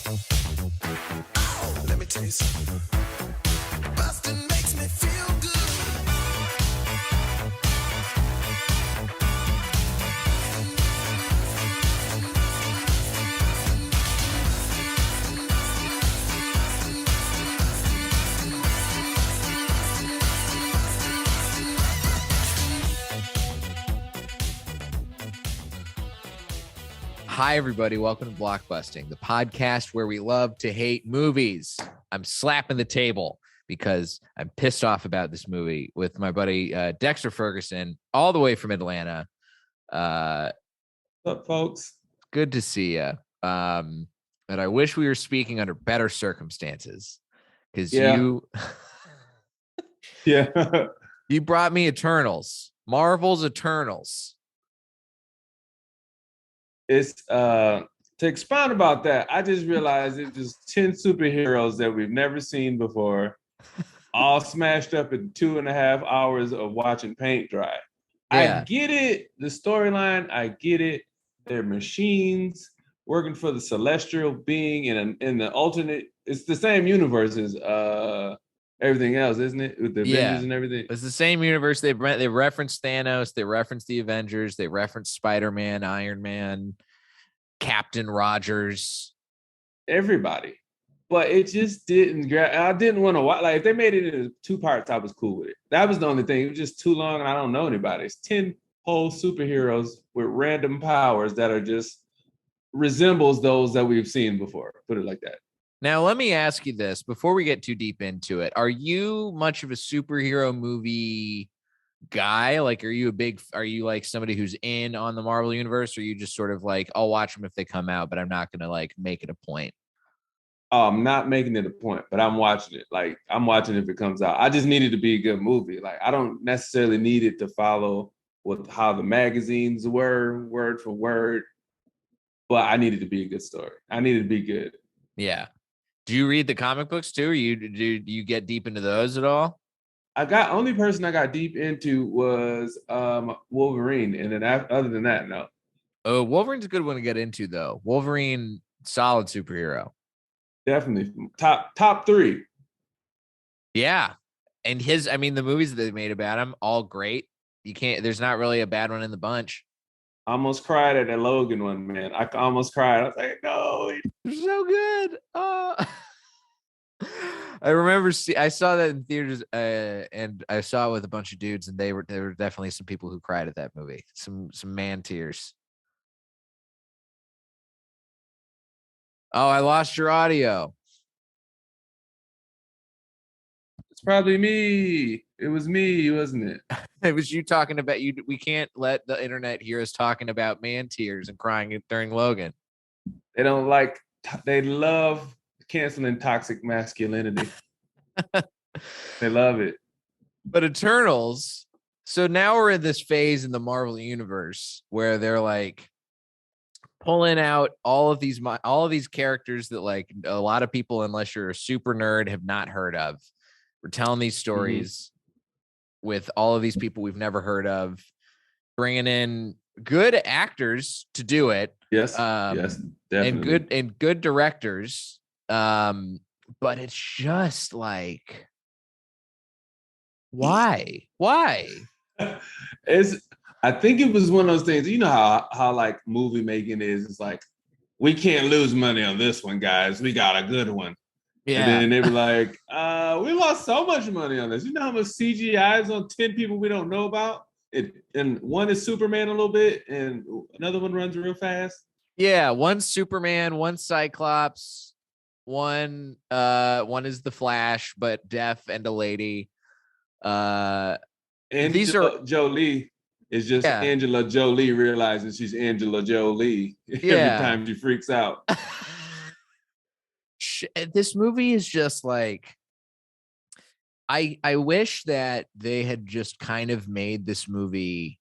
Oh, let me tell you something. Busting makes me feel good. Hi, everybody. Welcome to Blockbusting, the podcast where we love to hate movies. I'm slapping the table because I'm pissed off about this movie with my buddy Dexter Fugerson, all the way from Atlanta. What's up, folks? Good to see you. But I wish we were speaking under better circumstances because you brought me Eternals, Marvel's Eternals. It's to expound about that, I just realized it's just 10 superheroes that we've never seen before, all smashed up in 2.5 hours of watching paint dry. Yeah. I get it, the storyline, I get it. They're machines working for the celestial being in the alternate. It's the same universe as everything else, isn't it? With the Avengers and everything. It's the same universe. They referenced Thanos. They referenced the Avengers. They referenced Spider-Man, Iron Man, Captain Rogers. Everybody. But it just didn't I didn't want to watch. Like, if they made it into 2 parts, I was cool with it. That was the only thing. It was just too long and I don't know anybody. It's 10 whole superheroes with random powers that are just resembles those that we've seen before. Put it like that. Now, let me ask you this before we get too deep into it. Are you much of a superhero movie guy? Like, are you like somebody who's in on the Marvel universe? Or are you just sort of like, I'll watch them if they come out, but I'm not going to like make it a point? I'm not making it a point, but I'm watching it. Like, I'm watching if it comes out. I just need it to be a good movie. Like, I don't necessarily need it to follow how the magazines were word for word, but I need it to be a good story. I need it to be good. Yeah. Do you read the comic books too? Or do you get deep into those at all? Only person I got deep into was Wolverine, and then other than that, no. Oh, Wolverine's a good one to get into though. Wolverine, solid superhero. Definitely top 3. Yeah, and the movies that they made about him, all great. There's not really a bad one in the bunch. I almost cried at that Logan one, man. I almost cried. I was like, no, it's so good. I remember I saw that in theaters, and I saw it with a bunch of dudes, and there were definitely some people who cried at that movie. Some man tears. Oh, I lost your audio. It's probably me. It was me, wasn't it? It was you talking about you. We can't let the internet hear us talking about man tears and crying during Logan. They love canceling toxic masculinity. They love it. But Eternals, so now we're in this phase in the Marvel universe where they're like pulling out all of these characters that like a lot of people, unless you're a super nerd, have not heard of. We're telling these stories with all of these people we've never heard of, bringing in good actors to do it. Yes, yes, definitely. And good directors. But it's just like, why? I think it was one of those things. You know how like movie making is. It's like, we can't lose money on this one, guys. We got a good one. Yeah. And then they were like, we lost so much money on this. You know how much CGI is on 10 people we don't know about? And one is Superman a little bit, and another one runs real fast. Yeah, one's Superman, one's Cyclops, one is the Flash, but deaf and a lady. And Jolie is just Angela Jolie realizing she's Angela Jolie every time she freaks out. This movie is just like, I wish that they had just kind of made this movie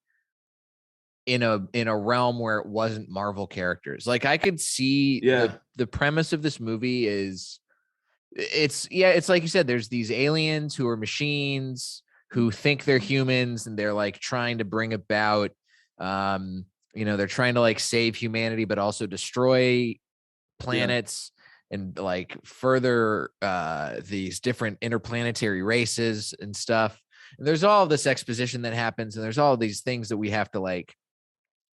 in a realm where it wasn't Marvel characters. Like, I could see the premise of this movie is it's like you said, there's these aliens who are machines who think they're humans, and they're like trying to bring about they're trying to like save humanity but also destroy planets. and like further these different interplanetary races and stuff. And there's all this exposition that happens, and there's all these things that we have to like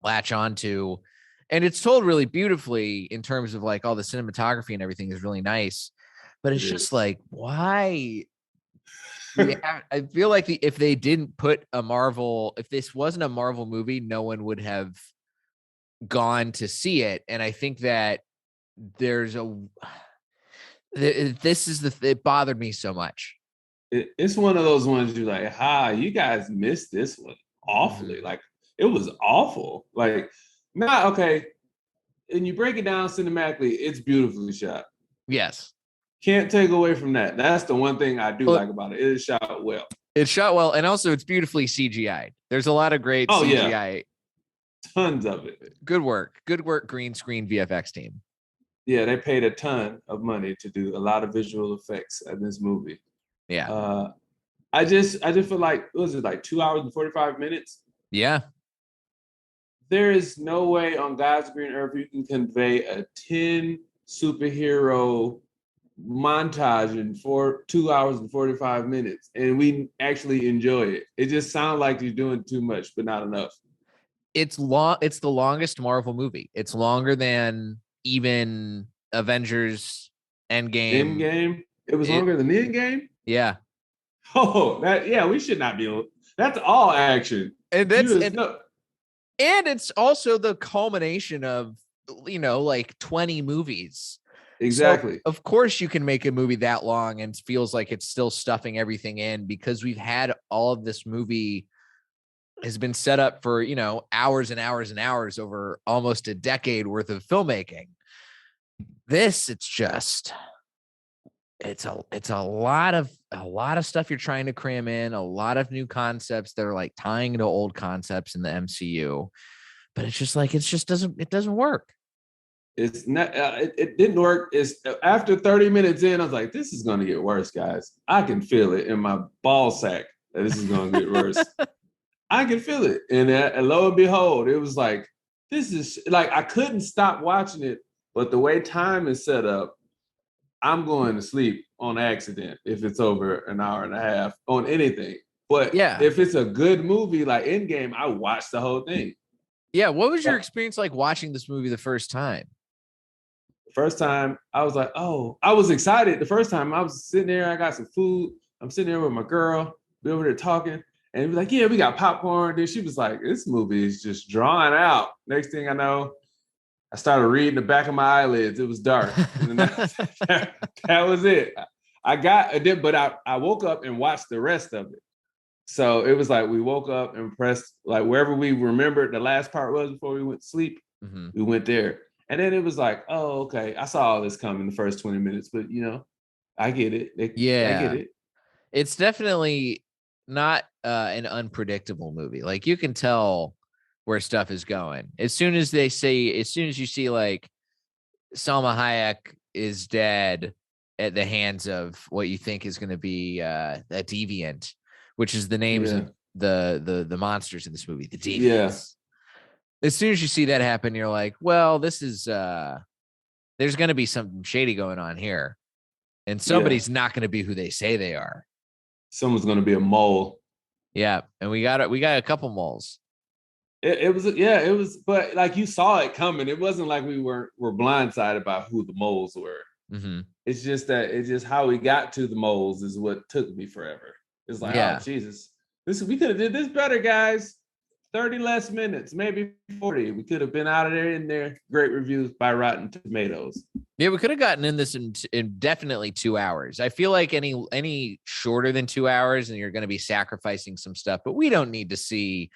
latch onto. And it's told really beautifully in terms of like all the cinematography and everything is really nice. But it's just like, why? I feel like if they didn't put if this wasn't a Marvel movie, no one would have gone to see it. And I think that it bothered me so much. It's one of those ones you're like, you guys missed this one awfully. Mm-hmm. Like, it was awful. Like, not okay. And you break it down cinematically, it's beautifully shot. Yes. Can't take away from that. That's the one thing I do like about it. It is shot well. It's shot well, and also it's beautifully CGI. There's a lot of great CGI. Yeah. Tons of it. Good work. Good work, green screen VFX team. Yeah, they paid a ton of money to do a lot of visual effects in this movie. Yeah. I just feel like, what was it, like 2 hours and 45 minutes? Yeah. There is no way on God's green earth you can convey a 10 superhero montage in 2 hours and 45 minutes, and we actually enjoy it. It just sounds like you're doing too much, but not enough. It's long. It's the longest Marvel movie. It's longer than even Avengers Endgame. It was longer than the Endgame? Yeah. Oh, we should not be. That's all action. And it's also the culmination of, like 20 movies. Exactly. So, of course you can make a movie that long and it feels like it's still stuffing everything in, because we've had all of this movie has been set up for, hours and hours and hours over almost a decade worth of filmmaking. This, it's a lot of stuff you're trying to cram in, a lot of new concepts that are like tying into old concepts in the MCU, but it doesn't work. It's not. It didn't work. It's after 30 minutes in, I was like, "This is going to get worse, guys. I can feel it in my ball sack that this is going to get worse. I can feel it." And lo and behold, it was like, this is like, I couldn't stop watching it. But the way time is set up, I'm going to sleep on accident if it's over an hour and a half on anything. But if it's a good movie like Endgame, I watch the whole thing. Yeah. What was your experience like watching this movie the first time? First time, I was like, I was excited. The first time I was sitting there, I got some food. I'm sitting there with my girl. We over there talking. And we like, yeah, we got popcorn. Then she was like, this movie is just drawing out. Next thing I know, I started reading the back of my eyelids. It was dark. And that was it. I woke up and watched the rest of it. So it was like we woke up and pressed, like wherever we remembered the last part was before we went to sleep, we went there. And then it was like, oh, okay, I saw all this coming the first 20 minutes, but I get it. I get it. It's definitely not an unpredictable movie. Like, you can tell where stuff is going. As soon as you see like Salma Hayek is dead at the hands of what you think is going to be a deviant, which is the names of the monsters in this movie, the deviants. Yeah. As soon as you see that happen, you're like, well, this is there's going to be something shady going on here, and somebody's not going to be who they say they are. Someone's going to be a mole. Yeah, and we got a couple moles. It was, but like, you saw it coming. It wasn't like we were blindsided by who the moles were. Mm-hmm. It's just how we got to the moles is what took me forever. It's like, oh Jesus, we could have did this better, guys. 30 less minutes, maybe 40. We could have been out of there in there. Great reviews by Rotten Tomatoes. Yeah, we could have gotten in this in definitely 2 hours. I feel like any shorter than 2 hours, and you're going to be sacrificing some stuff. But we don't need to see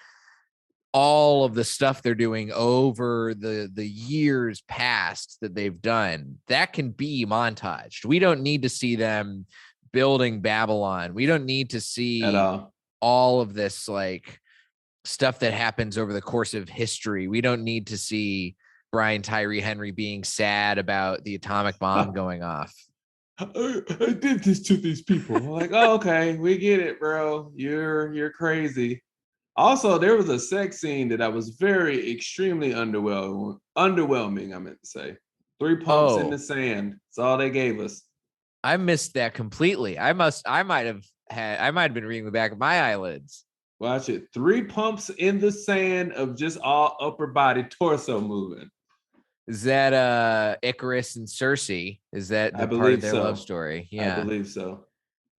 all of the stuff they're doing over the years past that they've done. That can be montaged. We don't need to see them building Babylon. We don't need to see all of this like stuff that happens over the course of history. We don't need to see Brian Tyree Henry being sad about the atomic bomb going off. I did this to these people. I'm like, oh, okay, we get it, bro. You're crazy. Also, there was a sex scene that I was extremely underwhelming, I meant to say. 3 pumps in the sand. That's all they gave us. I missed that completely. I might have been reading the back of my eyelids. Watch it. 3 pumps in the sand of just all upper body torso moving. Is that Icarus and Circe? Is that the part of their love story? Yeah. I believe so.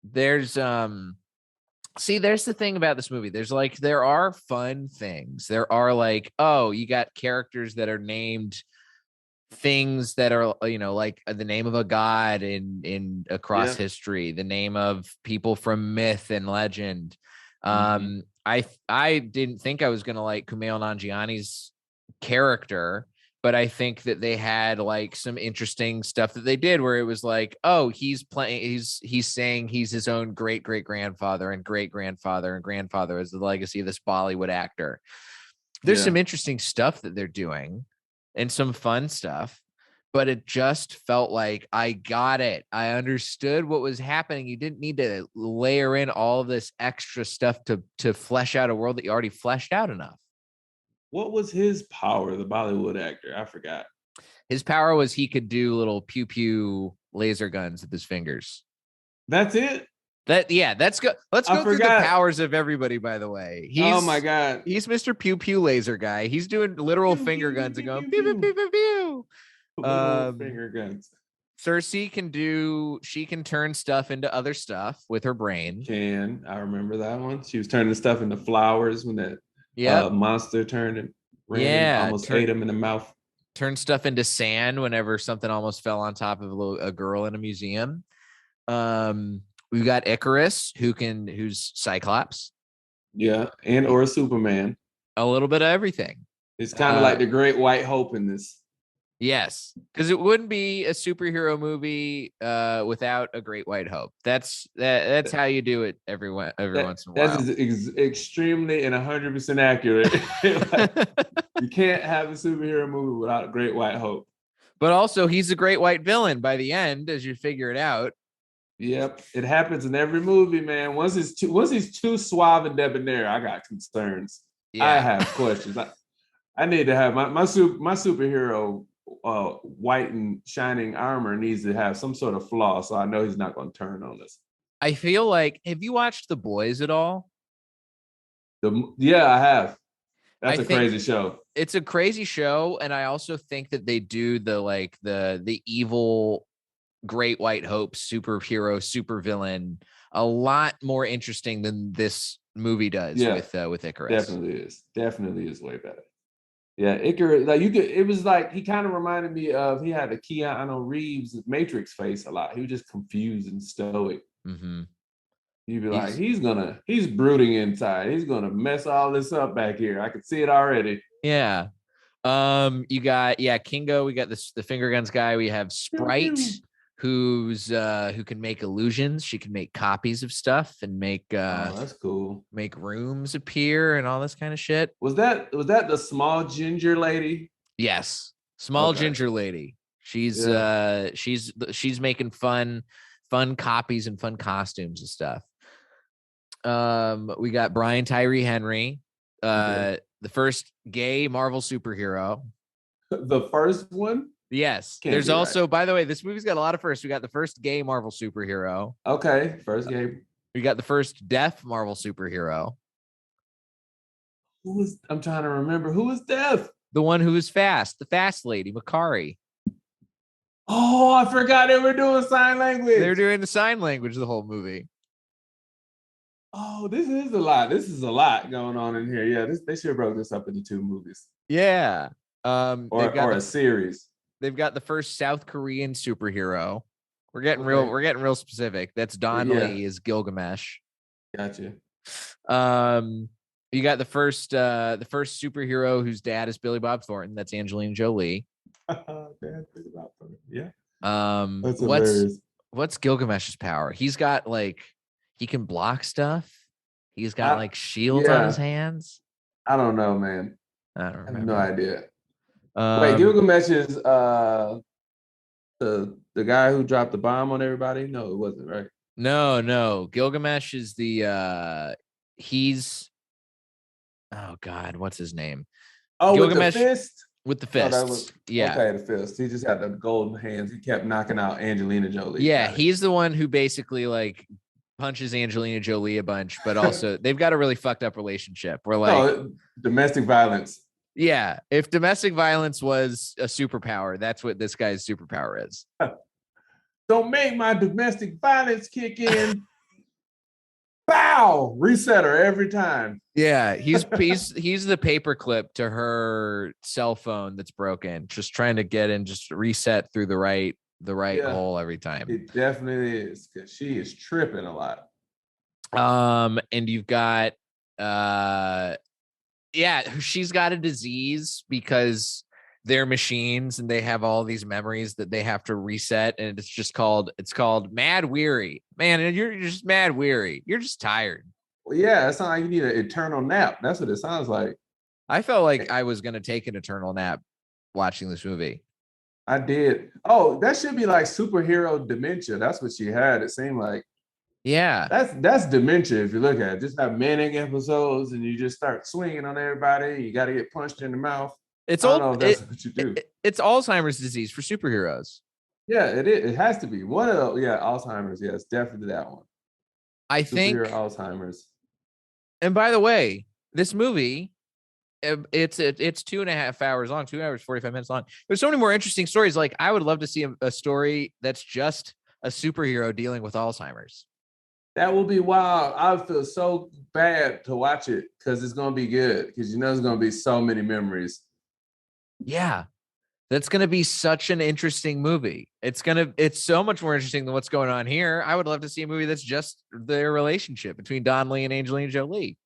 There's there's the thing about this movie. There are fun things. There are you got characters that are named things that are, like the name of a god in across history, the name of people from myth and legend. I didn't think I was gonna like Kumail Nanjiani's character, but I think that they had some interesting stuff that they did where it was he's saying he's his own great grandfather and great grandfather and grandfather as the legacy of this Bollywood actor. There's some interesting stuff that they're doing and some fun stuff, but it just felt like I got it. I understood what was happening. You didn't need to layer in all of this extra stuff to flesh out a world that you already fleshed out enough. What was his power, the Bollywood actor? I forgot. His power was he could do little pew pew laser guns with his fingers. That's it? Let's go through the powers of everybody, by the way. Oh my God. He's Mr. Pew Pew Laser Guy. He's doing literal finger guns and going pew pew pew pew pew. Finger guns. Circe she can turn stuff into other stuff with her brain. I remember that one. She was turning stuff into flowers when that monster turned and almost ate him in the mouth. Turn stuff into sand whenever something almost fell on top of a girl in a museum. We've got Icarus who's Cyclops. Yeah, and or Superman. A little bit of everything. It's kind of like the Great White Hope in this. Yes, because it wouldn't be a superhero movie without a Great White Hope. That's how you do it every once in a while. That is extremely and 100% accurate. You can't have a superhero movie without a Great White Hope. But also, he's a great white villain by the end, as you figure it out. Yep, it happens in every movie, man. Once he's too suave and debonair, I got concerns. Yeah. I have questions. I need to have my superhero white and shining armor needs to have some sort of flaw, so I know he's not going to turn on us. I feel like, have you watched The Boys at all? I have. That's a crazy show. It's a crazy show, and I also think that they do the evil Great White Hope superhero supervillain a lot more interesting than this movie does with Icarus. Definitely is way better. Yeah, Icarus, it was like he kind of reminded me of, he had a Keanu Reeves Matrix face a lot. He was just confused and stoic. Mm-hmm. You'd be he's brooding inside. He's gonna mess all this up back here. I can see it already. Yeah. You got Kingo. We got the finger guns guy. We have Sprite, who can make illusions. She can make copies of stuff and make that's cool. Make rooms appear and all this kind of shit. Was that the small ginger lady? Yes, ginger lady. She's making fun copies and fun costumes and stuff. We got Brian Tyree Henry, the first gay Marvel superhero. The first one? Yes. There's also, right. By the way, this movie's got a lot of firsts. We got the first gay Marvel superhero. Okay, first gay. We got the first deaf Marvel superhero. I'm trying to remember. Who was deaf? The one who was fast. The fast lady, Makari. Oh, I forgot they were doing sign language. They were doing the sign language the whole movie. Oh, this is a lot. This is a lot going on in here. Yeah, they should have broke this up into 2 movies. Yeah. Or a series. They've got the first South Korean superhero. We're getting real specific. That's Don Lee is Gilgamesh. Gotcha. You got the first superhero whose dad is Billy Bob Thornton. That's Angelina Jolie. Yeah. That's hilarious. What's Gilgamesh's power? He's got he can block stuff. He's got shields on his hands. I don't know, man. I don't remember. I have no idea. Wait, Gilgamesh is the guy who dropped the bomb on everybody? No, it wasn't, right? No. Gilgamesh is he's oh God, what's his name? Oh, Gilgamesh, with the fist? with the Oh, fists. that was Yeah. okay. The fist. He just had the golden hands. He kept knocking out Angelina Jolie. Yeah, he's the one who basically like punches Angelina Jolie a bunch, but also they've got a really fucked up relationship. Where like, no, domestic violence. yeah, if domestic violence was a superpower, that's what this guy's superpower is. Don't make my domestic violence kick in. Bow, reset her every time. Yeah, he's the paperclip to her cell phone that's broken, just trying to get in, just reset through the right hole every time. It definitely is, because she is tripping a lot. And you've got she's got a disease because they're machines and they have all these memories that they have to reset, and it's called mad weary. Man, and you're just mad weary. You're just tired. Well, yeah, it sounds like you need an eternal nap. That's what it sounds like. I felt like I was gonna take an eternal nap watching this movie. I did. Oh, that should be like superhero dementia. That's what she had. It seemed like. Yeah, That's dementia if you look at it. Just have manic episodes and you just start swinging on everybody. You got to get punched in the mouth. I don't know if that's what you do. It's Alzheimer's disease for superheroes. Yeah, it is. It has to be one of those. Yeah, Alzheimer's. Yes, definitely that one. I think Alzheimer's. And by the way, this movie, it's 2.5 hours long, 2 hours 45 minutes long. There's so many more interesting stories. Like I would love to see a story that's just a superhero dealing with Alzheimer's. That will be wild. I feel so bad to watch it because it's gonna be good. Because there's gonna be so many memories. Yeah. That's going to be such an interesting movie. It's so much more interesting than what's going on here. I would love to see a movie that's just their relationship between Don Lee and Angelina Jolie.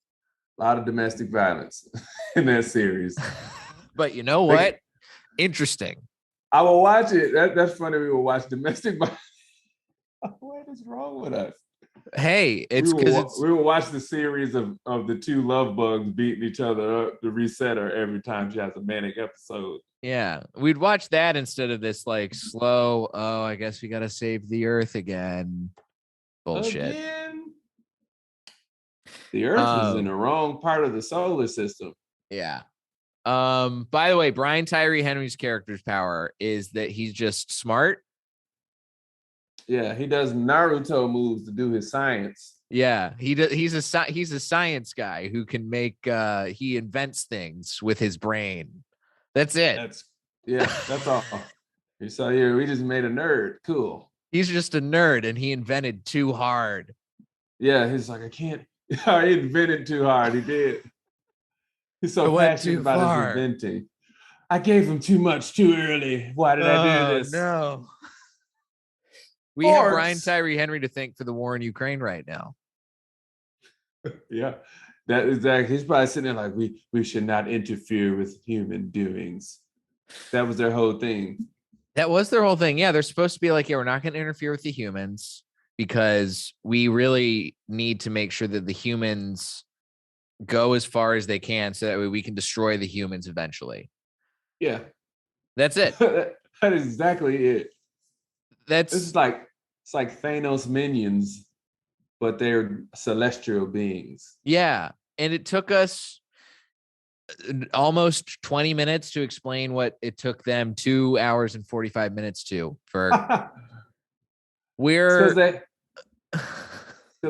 A lot of domestic violence in that series. But you know what? Interesting. I will watch it. That's funny. We will watch domestic violence. What is wrong with us? Hey, it's because we will watch the series of the two love bugs beating each other up to reset her every time she has a manic episode. Yeah, we'd watch that instead of this like slow, oh, I guess we got to save the earth again bullshit. Again? The earth is in the wrong part of the solar system. Yeah. By the way, Brian Tyree Henry's character's power is that he's just smart. Yeah, he does Naruto moves to do his science. Yeah, he's a science guy who can make he invents things with his brain. That's it. That's all. So here we just made a nerd. Cool. He's just a nerd and he invented too hard. Yeah, he's like, I can't. He invented too hard. He did. He's so passionate about his inventing. I gave him too much too early. Why did I do this? No. We have Brian Tyree Henry to thank for the war in Ukraine right now. Yeah, that is exactly. He's probably sitting there like, we should not interfere with human doings. That was their whole thing. That was their whole thing. Yeah, they're supposed to be like, yeah, we're not going to interfere with the humans because we really need to make sure that the humans go as far as they can so that way we can destroy the humans eventually. Yeah. That's it. That is exactly it. It's like Thanos minions, but they're celestial beings. Yeah. And it took us almost 20 minutes to explain what it took them 2 hours and 45 minutes to for because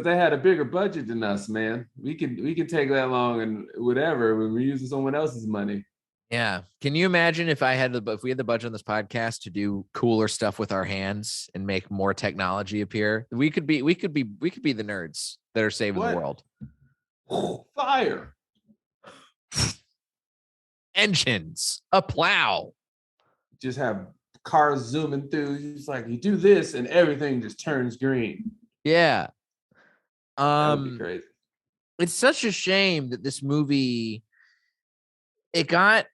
they had a bigger budget than us, man. We can take that long and whatever when we're using someone else's money. Yeah. Can you imagine if we had the budget on this podcast to do cooler stuff with our hands and make more technology appear? We could be the nerds that are saving the world. Fire. Engines, a plow. Just have cars zooming through. It's like you do this and everything just turns green. Yeah. That would be crazy. It's such a shame that this movie it got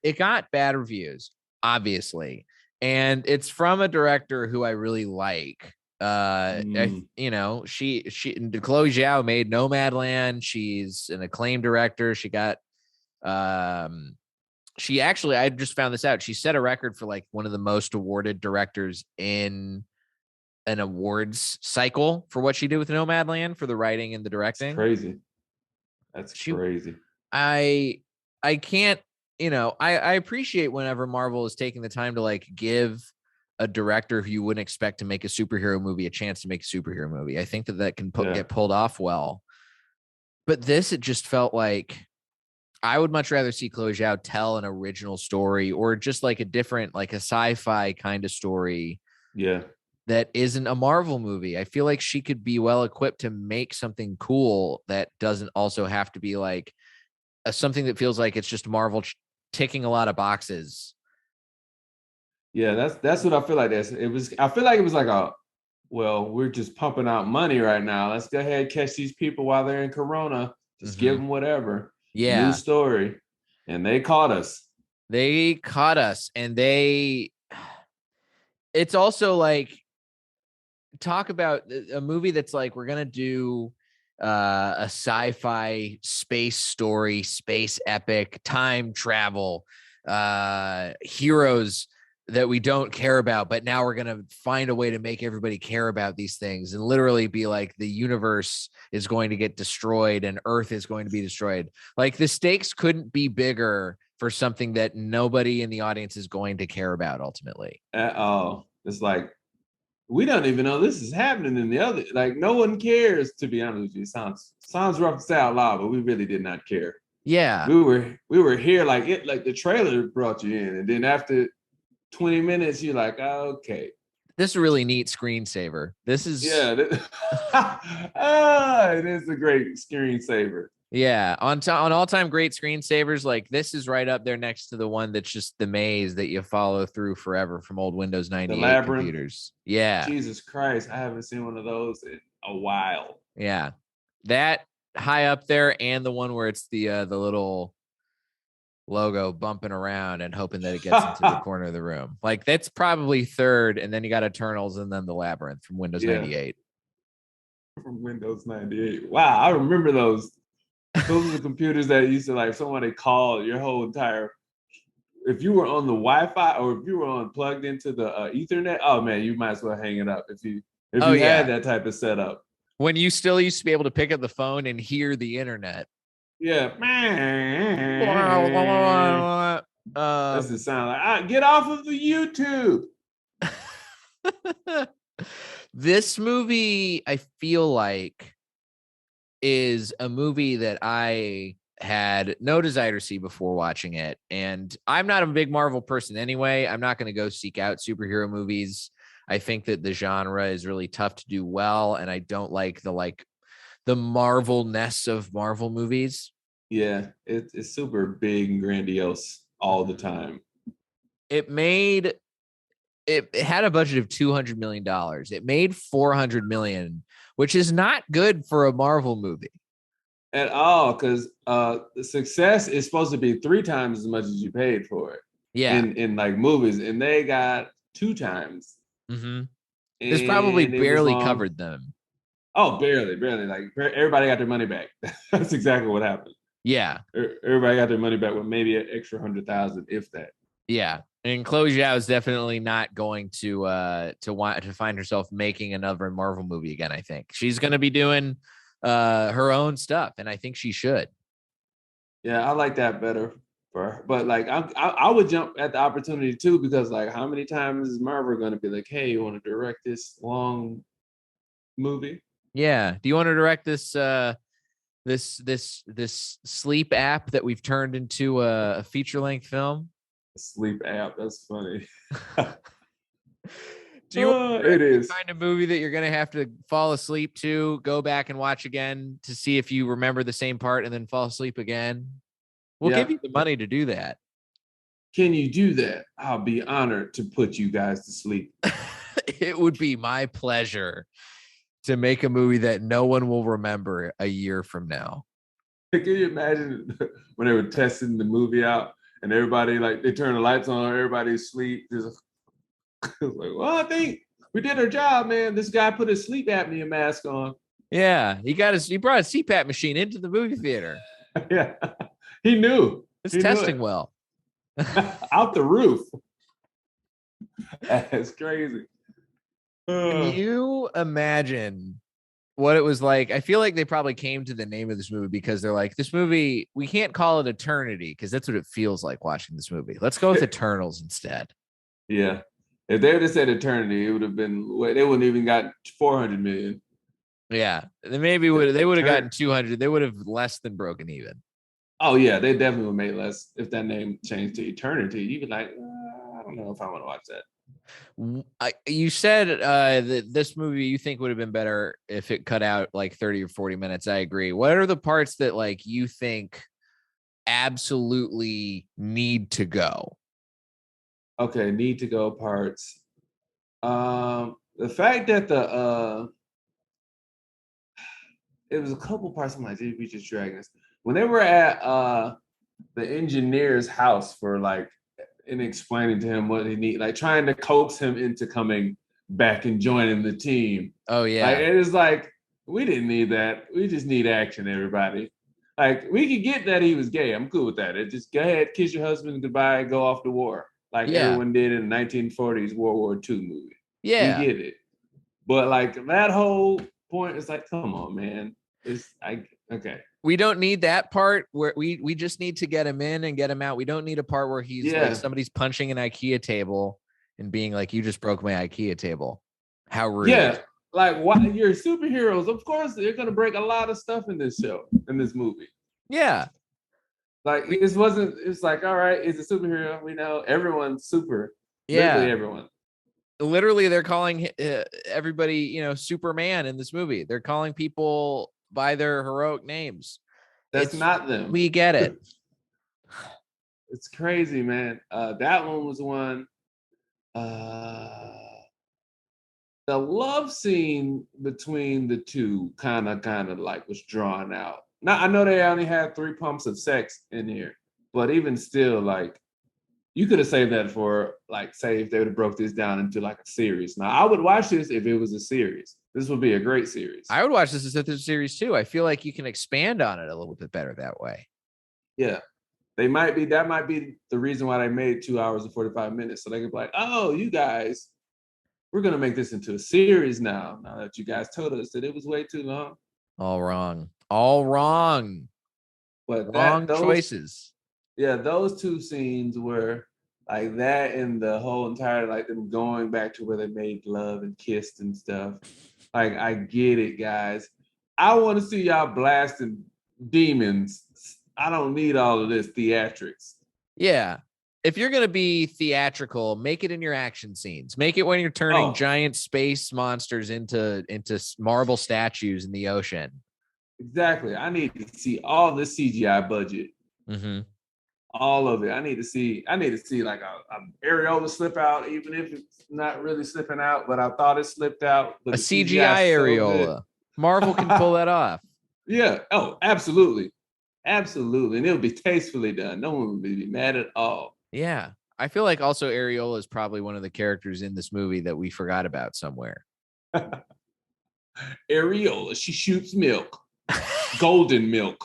bad reviews, obviously. And it's from a director who I really like. Chloe Zhao made Nomadland. She's an acclaimed director. She got I just found this out. She set a record for like one of the most awarded directors in an awards cycle for what she did with Nomadland for the writing and the directing. That's crazy. That's crazy. I can't I appreciate whenever Marvel is taking the time to like give a director who you wouldn't expect to make a superhero movie a chance to make a superhero movie. I think that can get pulled off well. But this, it just felt like I would much rather see Chloe Zhao tell an original story or just like a different, like a sci-fi kind of story. Yeah. That isn't a Marvel movie. I feel like she could be well equipped to make something cool that doesn't also have to be like something that feels like it's just Marvel ticking a lot of boxes. Yeah, that's what I feel like. I feel like it was like we're just pumping out money right now. Let's go ahead and catch these people while they're in Corona. Just give them whatever. Yeah. New story. And they caught us. And it's also like, talk about a movie that's like, we're going to do a sci-fi space story, space epic, time travel, heroes that we don't care about, but now we're going to find a way to make everybody care about these things and literally be like, the universe is going to get destroyed and Earth is going to be destroyed. Like, the stakes couldn't be bigger for something that nobody in the audience is going to care about ultimately. At all. It's like, we don't even know this is happening in the other, like, no one cares, to be honest with you. Sounds rough to say out loud, but we really did not care. Yeah. We were here like the trailer brought you in, and then after 20 minutes, you're like, oh, okay. This is a really neat screensaver. This is it is a great screensaver. Yeah, on all-time great screensavers, like this is right up there next to the one that's just the maze that you follow through forever from old Windows 98 computers. Yeah. Jesus Christ, I haven't seen one of those in a while. Yeah. That high up there, and the one where it's the little logo bumping around and hoping that it gets into the corner of the room. Like, that's probably third, and then you got Eternals and then the Labyrinth from Windows 98. From Windows 98. Wow, I remember those. Those are the computers that used to, like, somebody call your whole entire, if you were on the Wi-Fi or if you were plugged into the Ethernet, oh man, you might as well hang it up if you had that type of setup. When you still used to be able to pick up the phone and hear the internet. Yeah. That's the sound like, get off of the YouTube. This movie, I feel like, is a movie that I had no desire to see before watching it. And I'm not a big Marvel person anyway. I'm not going to go seek out superhero movies. I think that the genre is really tough to do well. And I don't like the Marvel-ness of Marvel movies. Yeah, it's super big and grandiose all the time. It had a budget of $200 million. It made $400 million, which is not good for a Marvel movie at all, because the success is supposed to be 3 times as much as you paid for it. Yeah, in like movies, and they got 2 times. This probably barely covered them. Oh, barely. Like, everybody got their money back. That's exactly what happened. Yeah, everybody got their money back with maybe an extra 100,000, if that. Yeah, and Chloe Zhao is definitely not going to want to find herself making another Marvel movie again. I think she's going to be doing her own stuff, and I think she should. Yeah, I like that better for her. But like, I would jump at the opportunity too, because like, how many times is Marvel going to be like, "Hey, you want to direct this long movie?" Yeah. Do you want to direct this this sleep app that we've turned into a feature-length film? Sleep app. That's funny. Do you want to find a movie that you're going to have to fall asleep to, go back and watch again to see if you remember the same part, and then fall asleep again? We'll give you the money to do that. Can you do that? I'll be honored to put you guys to sleep. It would be my pleasure to make a movie that no one will remember a year from now. Can you imagine when they were testing the movie out and everybody, like, they turn the lights on, everybody's asleep? Just like, well, I think we did our job, man. This guy put his sleep apnea mask on. Yeah, he brought a CPAP machine into the movie theater. Yeah, he knew. It's testing well. Out the roof. That's crazy. Can you imagine what it was like. I feel like they probably came to the name of this movie because they're like, this movie, we can't call it Eternity because that's what it feels like watching this movie. Let's go with Eternals instead. Yeah. If they would have said Eternity, it would have been, they wouldn't even got 400 million. Yeah. They would have gotten 200. They would have less than broken even. Oh, yeah. They definitely would have made less if that name changed to Eternity. You'd be like, I don't know if I want to watch that. You said that this movie you think would have been better if it cut out like 30 or 40 minutes. I agree. What are the parts that like you think absolutely need to go? Okay, need to go parts. The fact that it was a couple parts I'm like, we just dragging this. When they were at the engineer's house for like and explaining to him what he need, like trying to coax him into coming back and joining the team. Oh yeah. Like, it is like, we didn't need that. We just need action, everybody. Like, we could get that he was gay. I'm cool with that. It just go ahead, kiss your husband goodbye, go off to war. Like everyone did in the 1940s World War II movie. Yeah. We get it. But like that whole point is like, come on, man. Okay. We don't need that part where we just need to get him in and get him out. We don't need a part where he's like somebody's punching an IKEA table and being like, you just broke my IKEA table. How rude. Yeah. Like, why you're superheroes? Of course, they're gonna break a lot of stuff in this show, in this movie. Yeah. Like, it's like, all right, it's a superhero. We know everyone's super. Yeah. Literally everyone. Literally, they're calling everybody, Superman in this movie. They're calling people by their heroic names. That's not them. We get it. It's crazy, man. That one was one. The love scene between the two kind of like was drawn out. Now I know they only had 3 pumps of sex in here, but even still, like, you could have saved that for, like, say if they would have broke this down into like a series. Now I would watch this if it was a series. This would be a great series. I would watch this as a series too. I feel like you can expand on it a little bit better that way. Yeah. That might be the reason why they made 2 hours and 45 minutes. So they could be like, oh, you guys, we're going to make this into a series now that you guys told us that it was way too long. All wrong. But wrong choices. Yeah, those 2 scenes were like that, and the whole entire, like, them going back to where they made love and kissed and stuff. Like, I get it, guys. I want to see y'all blasting demons. I don't need all of this theatrics. Yeah. If you're going to be theatrical, make it in your action scenes. Make it when you're turning giant space monsters into marble statues in the ocean. Exactly. I need to see all the CGI budget. Mm-hmm. All of it. I need to see like a areola slip out, even if it's not really slipping out, but I thought it slipped out. But a CGI areola. Marvel can pull that off. Yeah. Oh, absolutely. Absolutely. And it'll be tastefully done. No one will be mad at all. Yeah. I feel like also Areola is probably one of the characters in this movie that we forgot about somewhere. Areola, she shoots milk. Golden milk.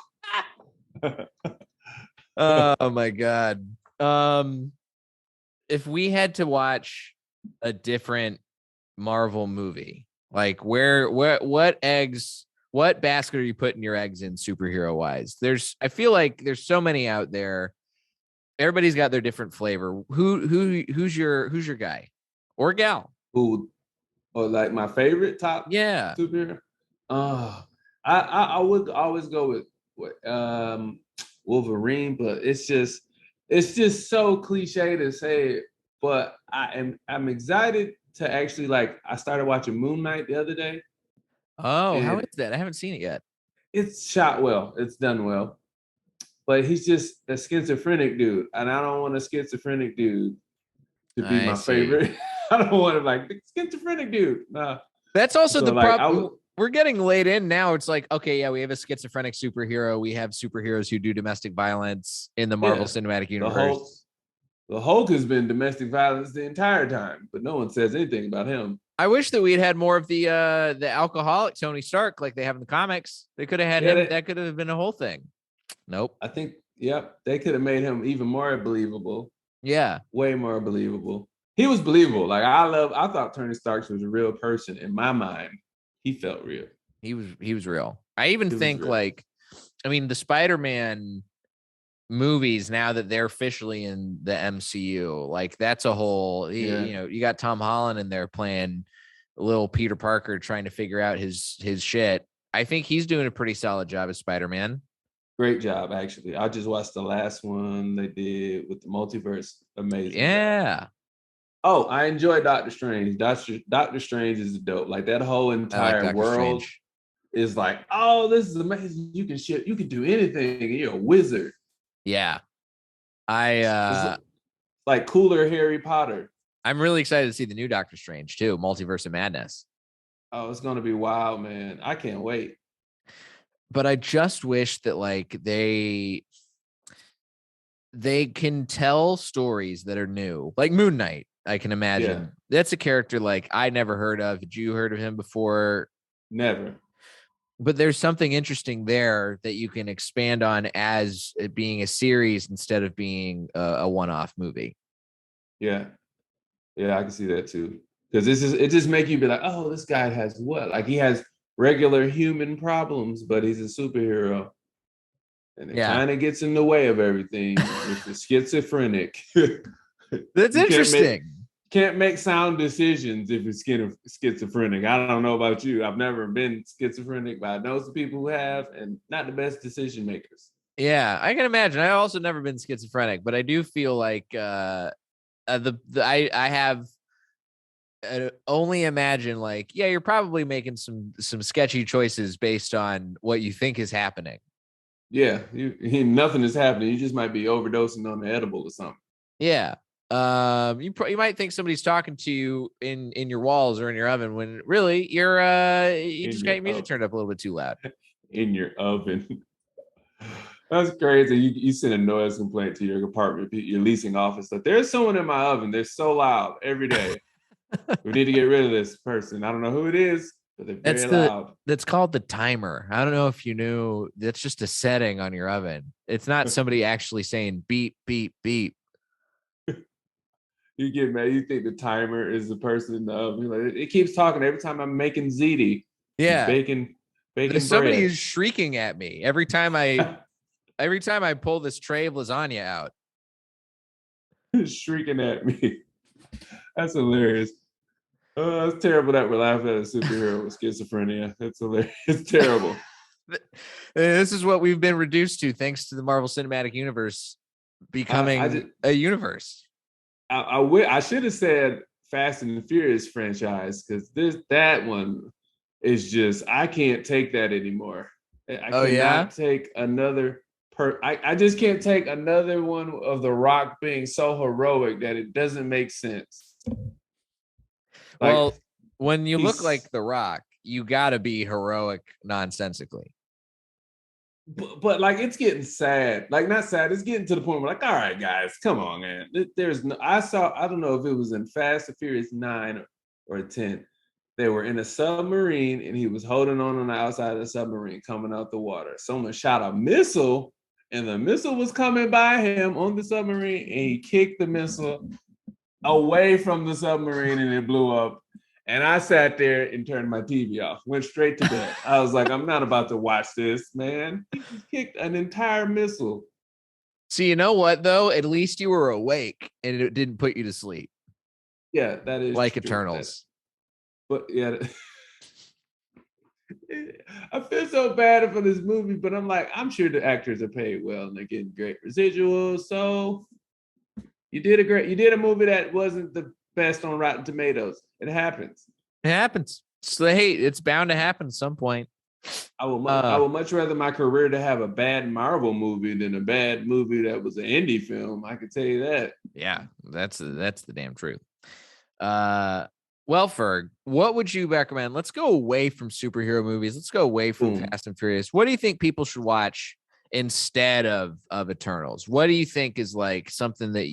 Oh my God. If we had to watch a different Marvel movie, like what basket are you putting your eggs in superhero wise? I feel like there's so many out there. Everybody's got their different flavor. Who's your guy or gal? Who, or like my favorite top superhero? I would always go with Wolverine, but it's just so cliche to say it. But I'm excited to actually, like, I started watching Moon Knight the other day. Oh, how is that? I haven't seen it yet. It's shot well. It's done well. But he's just a schizophrenic dude. And I don't want a schizophrenic dude to be my favorite. I don't want to, like, schizophrenic dude. Nah. That's also the problem. We're getting laid in now. It's like, okay, yeah, we have a schizophrenic superhero. We have superheroes who do domestic violence in the Marvel Cinematic Universe. The Hulk has been domestic violence the entire time, but no one says anything about him. I wish that we'd had more of the alcoholic Tony Stark like they have in the comics. They could have had him. That could have been a whole thing. Nope. I think, they could have made him even more believable. Yeah. Way more believable. He was believable. Like, I thought Tony Stark was a real person in my mind. He felt real. He was real. I even It was think real. like, I mean, the Spider-Man movies, now that they're officially in the MCU, like that's a whole, Yeah, you got Tom Holland in there playing little Peter Parker trying to figure out his shit. I think he's doing a pretty solid job as Spider-Man. great job actually. I just watched the last one they did with the multiverse. Amazing job. Yeah. Oh, I enjoy Doctor Strange. Doctor Strange is dope. Like that whole I like entire Doctor world Strange. is like, oh, this is amazing. You can shit. You can do anything. You're a wizard. Yeah. I It's like cooler Harry Potter. I'm really excited to see the new Doctor Strange too, Multiverse of Madness. Oh, it's gonna be wild, man. I can't wait. But I just wish that like they can tell stories that are new, like Moon Knight. I can Yeah, imagine that's a character like I never heard of. Did you heard of him before? never. But there's something interesting there that you can expand on as it being a series instead of being a one-off movie. Yeah, yeah, I can see that too. Because it just make you be like, oh, this guy has what? Like he has regular human problems, but he's a superhero. And it Yeah, kind of gets in the way of everything if it's schizophrenic. that's You interesting. can't make sound decisions if it's schizophrenic. I don't know about you. I've never been schizophrenic, but I know some people who have, and not the best decision makers. Yeah, I can imagine. I also never been schizophrenic, but I do feel like I have only imagine like, yeah, you're probably making some sketchy choices based on what you think is happening. Yeah, nothing is happening. You just might be overdosing on the edible or something. Yeah. You might think somebody's talking to you in your walls or in your oven when really you In just got your your music turned up a little bit too loud. in your oven. That's crazy. You send a noise complaint to your apartment, your leasing office. Like, there's someone in my oven. They're so loud every day. We need to get rid of this person. I don't know who it is, but they're That's very loud. that's called the timer. I don't know if you knew that's just a setting on your oven. It's not somebody actually saying beep, beep, beep. You get mad. You think the timer is the person in the oven. Like, it keeps talking every time I'm making ziti, Yeah. baking Somebody bread. is shrieking at me every time I pull this tray of lasagna out. Shrieking at me. That's hilarious. Oh, it's terrible that we're laughing at a superhero with schizophrenia. That's hilarious. It's terrible. This is what we've been reduced to thanks to the Marvel Cinematic Universe becoming a universe. I should have said Fast and the Furious franchise because that one is just I can't take that anymore. I Oh yeah. cannot take another I just can't take another one of The Rock being so heroic that it doesn't make sense. Like Well, when you look he's like The Rock, you got to be heroic nonsensically. but like it's getting sad. Like not sad, it's getting to the point where like, all right, guys, come on, man. There's no I don't know if it was in Fast and Furious 9 or 10. They were in a submarine and he was holding on the outside of the submarine coming out the water. Someone shot a missile and the missile was coming by him on the submarine and he kicked the missile away from the submarine and it blew up. And I sat there and turned my TV off, went straight to bed. I was like, I'm not about to watch this, man. He just kicked an entire missile. So you know what though? At least you were awake and it didn't put you to sleep. Yeah, that is Like true. Eternals. But yeah, I feel so bad for this movie, but I'm like, I'm sure the actors are paid well and they're getting great residuals. So you did a movie that wasn't the best on Rotten Tomatoes. It happens. It happens. So hey, it's bound to happen at some point. I would much rather my career to have a bad Marvel movie than a bad movie that was an indie film. I can tell you that. Yeah, that's the damn truth. Well, Ferg, what would you recommend? Let's go away from superhero movies. Let's go away from Fast and Furious. What do you think people should watch instead of Eternals? What do you think is like something that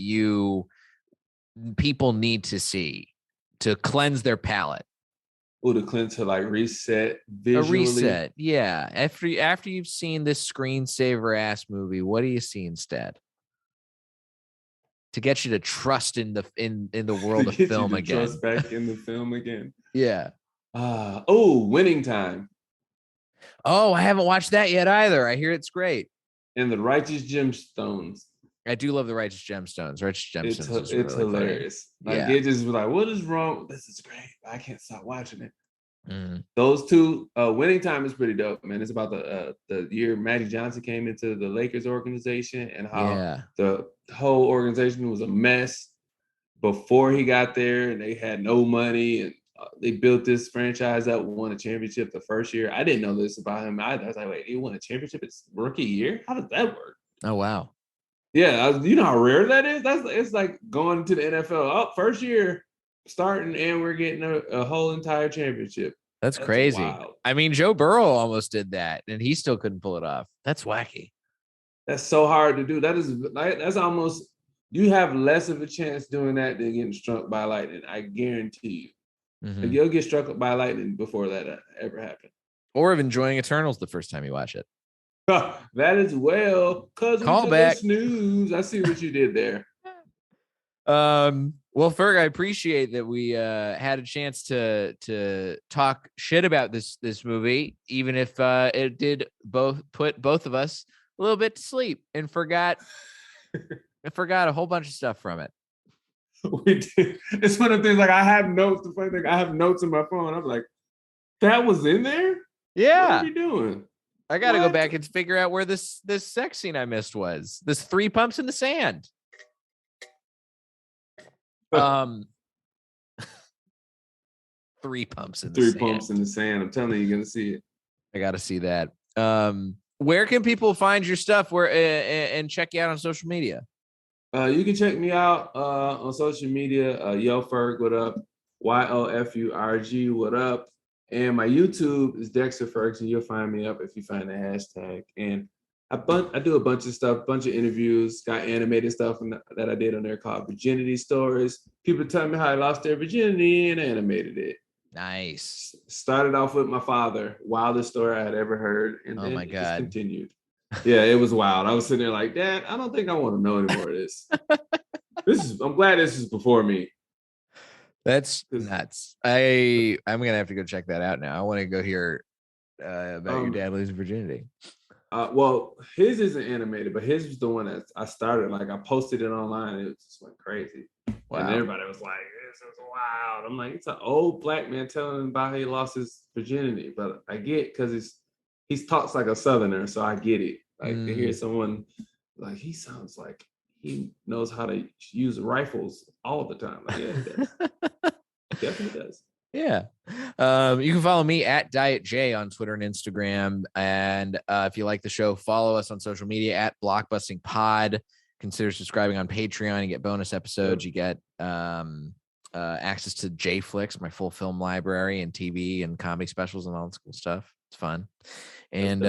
people need to see to cleanse their palate? Oh, to cleanse to like reset visually. A reset, yeah. After you've seen this screensaver ass movie, what do you see instead? To get you to trust in the world of film again. Trust back in the film again. Yeah. Winning time. Oh, I haven't watched that yet either. I hear it's great. And the Righteous Gemstones. I do love the Righteous Gemstones. Righteous Gemstones is It's really hilarious. Funny. Like it just was like, what is wrong? This is great. I can't stop watching it. Mm. Those two, Winning Time is pretty dope, man. It's about the year Magic Johnson came into the Lakers organization and how the whole organization was a mess before he got there, and they had no money, and they built this franchise up, won a championship the first year. I didn't know this about him either. I was like, wait, he won a championship his rookie year? How does that work? Oh, wow. Yeah, you know how rare that is? It's like going to the NFL. Oh, first year starting, and we're getting a whole entire championship. That's crazy. Wild. I mean, Joe Burrow almost did that, and he still couldn't pull it off. That's wacky. That's so hard to do. That's almost, you have less of a chance doing that than getting struck by lightning. I guarantee you. Mm-hmm. Like, you'll get struck by lightning before that ever happened. Or of enjoying Eternals the first time you watch it. That as well. Call back. Snooze. I see what you did there. Well, Ferg, I appreciate that we had a chance to talk shit about this movie, even if it did put both of us a little bit to sleep and forgot a whole bunch of stuff from it. We did. It's one of the things, like, I have notes. The funny thing, I have notes in my phone. I'm like, that was in there? Yeah. What are you doing? I got to go back and figure out where this sex scene I missed was. This 3 pumps in the sand. 3 pumps in the sand. 3 pumps in the sand. I'm telling you, you're going to see it. I got to see that. Where can people find your stuff and check you out on social media? You can check me out on social media. Yo Ferg, what up? YOFURG, what up? And my YouTube is Dexter Ferguson. You'll find me up if you find the hashtag. And I do a bunch of stuff, bunch of interviews, got animated stuff that I did on there called Virginity Stories. People tell me how I lost their virginity and animated it. Nice. Started off with my father, wildest story I had ever heard. And oh my God. Just continued. Yeah, it was wild. I was sitting there like, Dad, I don't think I want to know any more of this. I'm glad this is before me. That's nuts. I'm gonna have to go check that out now. I want to go hear about your dad losing virginity. Well, his isn't animated, but his was the one that I started. Like, I posted it online, and it just went crazy. Wow. And everybody was like, "This is wild." I'm like, it's an old black man telling him about how he lost his virginity, but I get, because he talks like a Southerner, so I get it. Like, to hear someone like, he sounds like he knows how to use rifles all the time. Like, yeah, he does. Definitely does. Yeah. You can follow me at Diet J on Twitter and Instagram. And if you like the show, follow us on social media at Blockbusting Pod. Consider subscribing on Patreon. You get bonus episodes. You get access to JFlix, my full film library, and TV and comedy specials and all that cool stuff. It's fun. And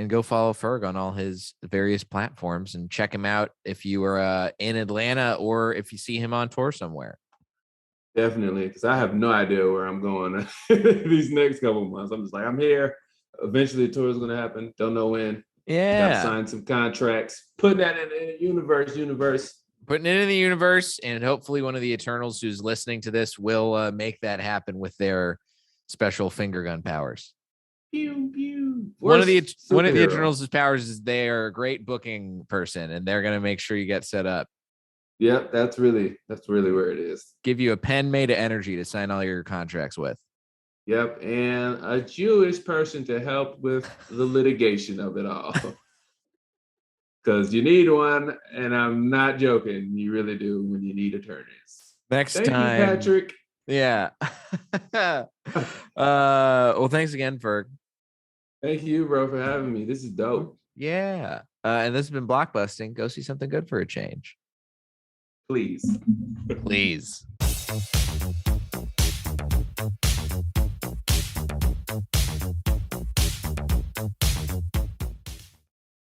go follow Ferg on all his various platforms and check him out if you are in Atlanta or if you see him on tour somewhere. Definitely, because I have no idea where I'm going these next couple of months. I'm just like, I'm here. Eventually, the tour is going to happen. Don't know when. Yeah. Got to sign some contracts. Putting that in the universe. Putting it in the universe, and hopefully one of the Eternals who's listening to this will make that happen with their special finger gun powers. Pew, pew. One of the Eternals' powers is they're a great booking person, and they're going to make sure you get set up. Yep, that's really where it is. Give you a pen made of energy to sign all your contracts with. Yep, and a Jewish person to help with the litigation of it all. Because you need one, and I'm not joking. You really do when you need attorneys. Thank you, Patrick. Yeah. Well, thanks again, Ferg. Thank you, bro, for having me. This is dope. Yeah. And this has been Blockbusting. Go see something good for a change. Please. Please.